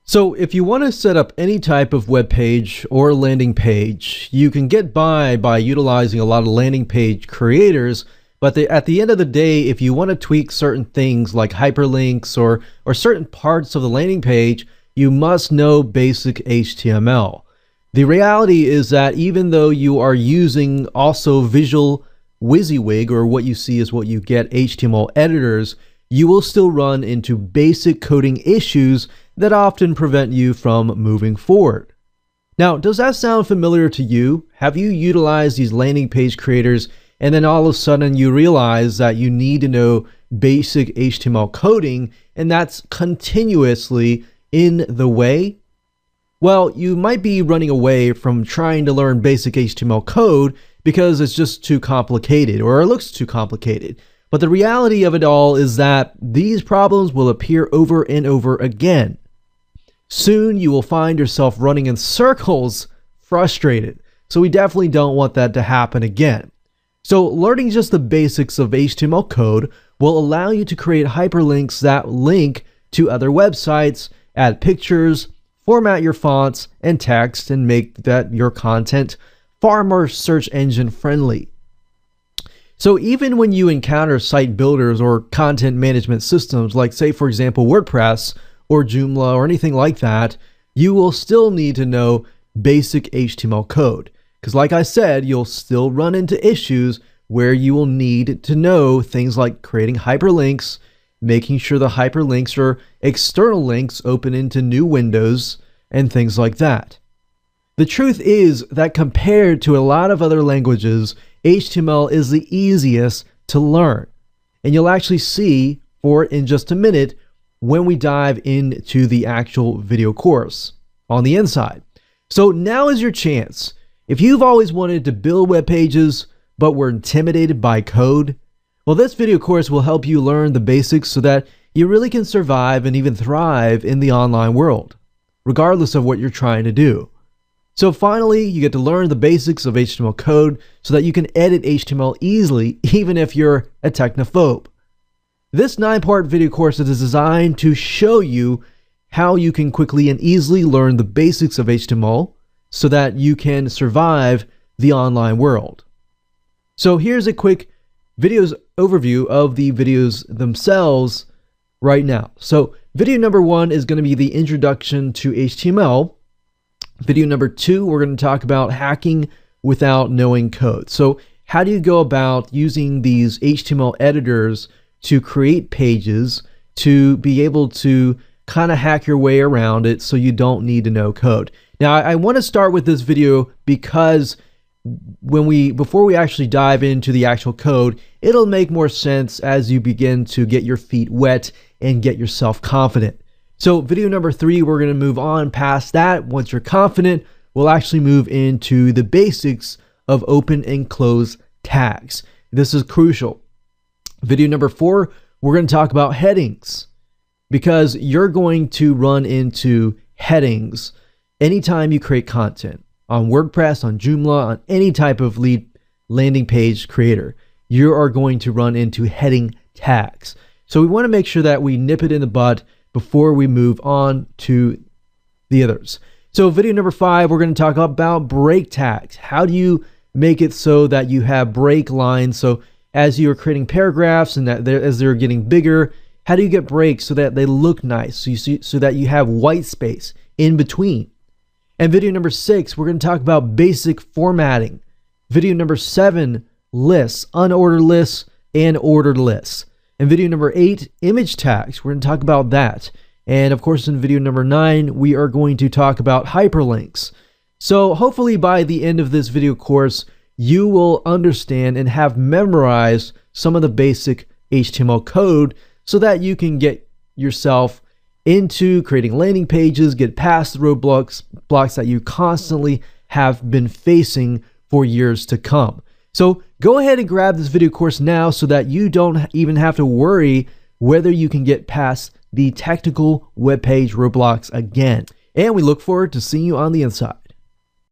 So if you want to set up any type of web page or landing page, you can get by utilizing a lot of landing page creators. But at the end of the day, if you want to tweak certain things like hyperlinks or certain parts of the landing page, you must know basic HTML. The reality is that even though you are using also Visual WYSIWYG, or what you see is what you get HTML editors, you will still run into basic coding issues that often prevent you from moving forward. Now, does that sound familiar to you? Have you utilized these landing page creators and then all of a sudden you realize that you need to know basic HTML coding and that's continuously in the way? Well, you might be running away from trying to learn basic HTML code because it's just too complicated or it looks too complicated. But the reality of it all is that these problems will appear over and over again. Soon you will find yourself running in circles, frustrated. So we definitely don't want that to happen again. So learning just the basics of HTML code will allow you to create hyperlinks that link to other websites, add pictures, format your fonts and text, and make that your content far more search engine friendly. So even when you encounter site builders or content management systems like, say for example, WordPress or Joomla or anything like that, you will still need to know basic HTML code. Because like I said, you'll still run into issues where you will need to know things like creating hyperlinks, making sure the hyperlinks are external links open into new windows, and things like that. The truth is that compared to a lot of other languages, HTML is the easiest to learn. And you'll actually see for it in just a minute when we dive into the actual video course on the inside. So now is your chance. If you've always wanted to build web pages but were intimidated by code, well, this video course will help you learn the basics so that you really can survive and even thrive in the online world, regardless of what you're trying to do. So finally, you get to learn the basics of HTML code so that you can edit HTML easily, even if you're a technophobe. This 9-part video course is designed to show you how you can quickly and easily learn the basics of HTML so that you can survive the online world. So here's a quick videos overview of the videos themselves right now. So video number 1 is going to be the introduction to HTML. Video number 2, we're going to talk about hacking without knowing code. So how do you go about using these HTML editors to create pages to be able to kind of hack your way around it so you don't need to know code? Now, I want to start with this video because before we actually dive into the actual code, it'll make more sense as you begin to get your feet wet and get yourself confident. So video number 3, we're going to move on past that. Once you're confident, we'll actually move into the basics of open and close tags. This is crucial. Video number 4, we're going to talk about headings, because you're going to run into headings anytime you create content on WordPress, on Joomla, on any type of landing page creator. You are going to run into heading tags. So we want to make sure that we nip it in the bud before we move on to the others. So video number 5, we're going to talk about break tags. How do you make it so that you have break lines? So as you're creating paragraphs and as they're getting bigger, how do you get breaks so that they look nice? So that you have white space in between. And video number 6, we're going to talk about basic formatting. Video number 7, lists, unordered lists, and ordered lists. And video number 8, image tags. We're going to talk about that. And of course, in video number 9, we are going to talk about hyperlinks. So hopefully by the end of this video course, you will understand and have memorized some of the basic HTML code so that you can get yourself into creating landing pages, get past the roadblocks that you constantly have been facing for years to come. So go ahead and grab this video course now so that you don't even have to worry whether you can get past the technical web page roadblocks again. And we look forward to seeing you on the inside.